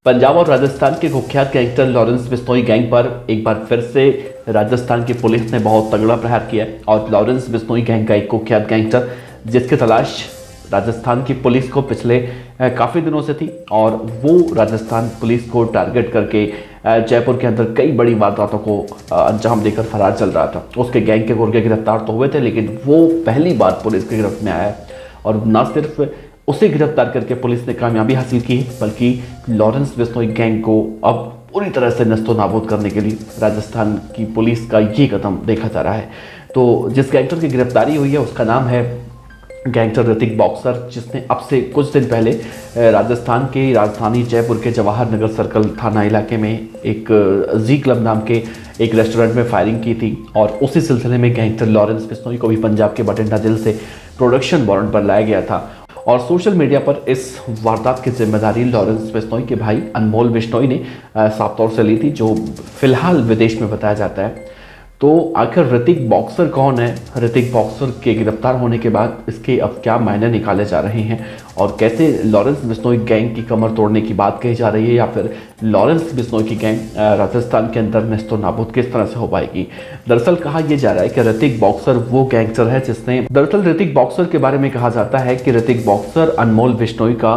पंजाब और राजस्थान के कुख्यात गैंगस्टर लॉरेंस बिश्नोई गैंग पर एक बार फिर से राजस्थान की पुलिस ने बहुत तगड़ा प्रहार किया और लॉरेंस बिश्नोई गैंग का एक कुख्यात गैंगस्टर जिसकी तलाश राजस्थान की पुलिस को पिछले काफ़ी दिनों से थी और वो राजस्थान पुलिस को टारगेट करके जयपुर के अंदर कई बड़ी वारदातों को अंजाम देकर फरार चल रहा था। उसके गैंग के गुर्गे गिरफ्तार तो हुए थे, लेकिन वो पहली बार पुलिस की गिरफ्त में आया और न सिर्फ उसे गिरफ्तार करके पुलिस ने कामयाबी हासिल की, बल्कि लॉरेंस बिश्नोई गैंग को अब पूरी तरह से नस्तो नाबूद करने के लिए राजस्थान की पुलिस का ये कदम देखा जा रहा है। तो जिस गैंगस्टर की गिरफ्तारी हुई है उसका नाम है गैंगस्टर ऋतिक बॉक्सर, जिसने अब से कुछ दिन पहले राजस्थान के राजधानी जयपुर के जवाहर नगर सर्कल थाना इलाके में एक जी क्लब नाम के एक रेस्टोरेंट में फायरिंग की थी और उसी सिलसिले में गैंगस्टर लॉरेंस बिश्नोई को भी पंजाब के बठिंडा जेल से प्रोडक्शन वारंट पर लाया गया था और सोशल मीडिया पर इस वारदात की जिम्मेदारी लॉरेंस बिश्नोई के भाई अनमोल बिश्नोई ने साफ तौर से ली थी, जो फिलहाल विदेश में बताया जाता है। तो आखिर ऋतिक बॉक्सर कौन है? ऋतिक बॉक्सर के गिरफ्तार होने के बाद इसके अब क्या मायने निकाले जा रहे हैं और कैसे लॉरेंस बिश्नोई गैंग की कमर तोड़ने की बात कही जा रही है, या फिर लॉरेंस बिश्नोई की गैंग राजस्थान के अंदर नस्तो नाबूद किस तरह से हो पाएगी? दरअसल कहा यह जा रहा है कि ऋतिक बॉक्सर वो गैंगस्टर है जिसने ऋतिक बॉक्सर के बारे में कहा जाता है कि ऋतिक बॉक्सर अनमोल बिश्नोई का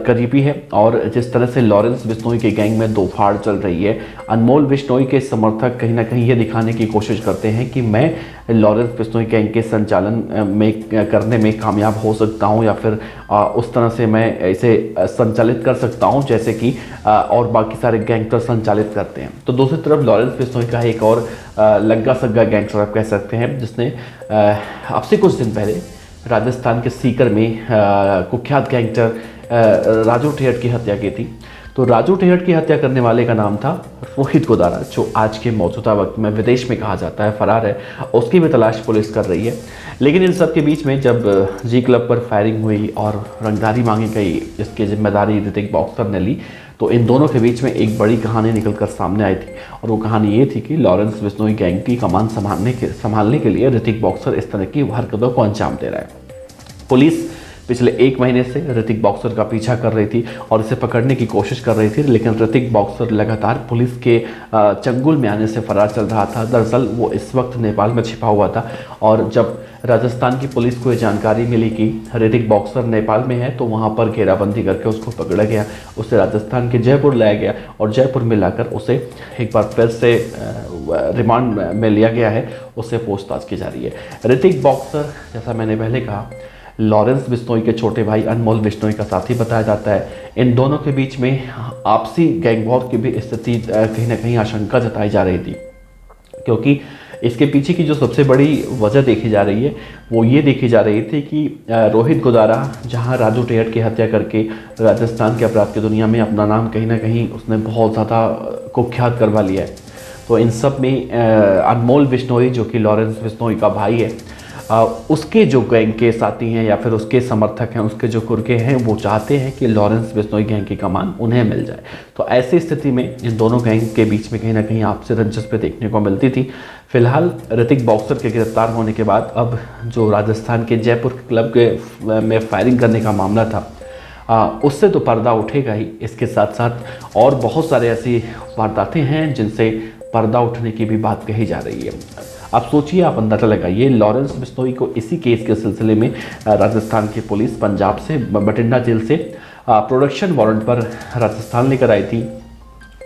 करीबी है और जिस तरह से लॉरेंस बिश्नोई के गैंग में दो फाड़ चल रही है, अनमोल बिश्नोई के समर्थक कहीं ना कहीं ये दिखाने की कोशिश करते हैं कि मैं लॉरेंस बिश्नोई गैंग के संचालन में करने में कामयाब हो सकता हूं, या फिर उस तरह से मैं इसे संचालित कर सकता हूं जैसे कि और बाकी सारे गैंगस्टर संचालित करते हैं। तो दूसरी तरफ लॉरेंस बिश्नोई का एक और लग्गा सग्गा गैंगस्टर आप कह सकते हैं, जिसने अब से कुछ दिन पहले राजस्थान के सीकर में कुख्यात गैंगस्टर राजू ठेहट की हत्या की थी। तो राजू ठेहट की हत्या करने वाले का नाम था रोहित गोदारा, जो आज के मौजूदा वक्त में विदेश में कहा जाता है फरार है। उसकी भी तलाश पुलिस कर रही है। लेकिन इन सब के बीच में जब जी क्लब पर फायरिंग हुई और रंगदारी मांगी गई, जिसकी जिम्मेदारी ऋतिक बॉक्सर ने ली, तो इन दोनों के बीच में एक बड़ी कहानी निकल कर सामने आई थी और वो कहानी ये थी कि लॉरेंस बिश्नोई गैंग की कमान संभालने के लिए ऋतिक बॉक्सर इस तरह की हरकतों को अंजाम दे रहा है। पुलिस पिछले एक महीने से ऋतिक बॉक्सर का पीछा कर रही थी और इसे पकड़ने की कोशिश कर रही थी, लेकिन ऋतिक बॉक्सर लगातार पुलिस के चंगुल में आने से फरार चल रहा था। दरअसल वो इस वक्त नेपाल में छिपा हुआ था और जब राजस्थान की पुलिस को ये जानकारी मिली कि ऋतिक बॉक्सर नेपाल में है, तो वहाँ पर घेराबंदी करके उसको पकड़ा गया, उसे राजस्थान के जयपुर लाया गया और जयपुर में लाकर उसे एक बार फिर से रिमांड में लिया गया है, उससे पूछताछ की जा रही है। ऋतिक बॉक्सर, जैसा मैंने पहले कहा, लॉरेंस बिश्नोई के छोटे भाई अनमोल बिश्नोई का साथी बताया जाता है। इन दोनों के बीच में आपसी गैंग वॉर की भी स्थिति कहीं ना कहीं आशंका जताई जा रही थी, क्योंकि इसके पीछे की जो सबसे बड़ी वजह देखी जा रही है वो ये देखी जा रही थी कि रोहित गोदारा, जहां राजू ठेहट की हत्या करके राजस्थान के अपराध की दुनिया में अपना नाम कहीं ना कहीं उसने बहुत ज़्यादा कुख्यात करवा लिया है, तो इन सब में अनमोल बिश्नोई, जो कि लॉरेंस बिश्नोई का भाई है, उसके जो गैंग के साथी हैं या फिर उसके समर्थक हैं, उसके जो कुर्के हैं, वो चाहते हैं कि लॉरेंस बिश्नोई गैंग की कमान उन्हें मिल जाए। तो ऐसी स्थिति में इन दोनों गैंग के बीच में कहीं ना कहीं आपसी रंजिश पे देखने को मिलती थी। फिलहाल ऋतिक बॉक्सर के गिरफ्तार होने के बाद अब जो राजस्थान के जयपुर क्लब के में फायरिंग करने का मामला था, उससे तो पर्दा उठेगा ही, इसके साथ साथ और बहुत सारे ऐसी वारदातें हैं जिनसे पर्दा उठने की भी बात कही जा रही है। आप सोचिए, आप अंदाजा लगाइए, लॉरेंस बिश्नोई को इसी केस के सिलसिले में राजस्थान की पुलिस पंजाब से बठिंडा जेल से प्रोडक्शन वारंट पर राजस्थान लेकर आई थी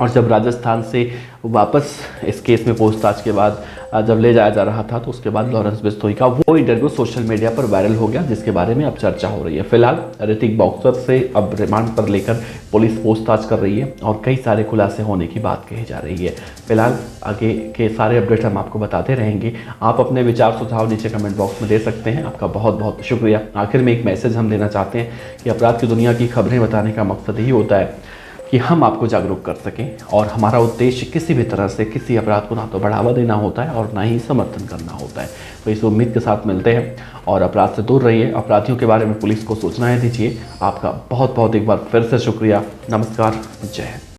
और जब राजस्थान से वापस इस केस में पूछताछ के बाद जब ले जाया जा रहा था, तो उसके बाद लॉरेंस बिश्नोई का वो इंटरव्यू सोशल मीडिया पर वायरल हो गया, जिसके बारे में अब चर्चा हो रही है। फिलहाल ऋतिक बॉक्सर से अब रिमांड पर लेकर पुलिस पूछताछ कर रही है और कई सारे खुलासे होने की बात कही जा रही है। फिलहाल आगे के सारे अपडेट हम आपको बताते रहेंगे। आप अपने विचार सुझाव नीचे कमेंट बॉक्स में दे सकते हैं। आपका बहुत बहुत शुक्रिया। आखिर में एक मैसेज हम देना चाहते हैं कि अपराध की दुनिया की खबरें बताने का मकसद ही होता है कि हम आपको जागरूक कर सकें और हमारा उद्देश्य किसी भी तरह से किसी अपराध को ना तो बढ़ावा देना होता है और ना ही समर्थन करना होता है। तो इस उम्मीद के साथ मिलते हैं और अपराध से दूर रहिए। अपराधियों के बारे में पुलिस को सूचनाएं दीजिए। आपका बहुत बहुत एक बार फिर से शुक्रिया। नमस्कार, जय हिंद।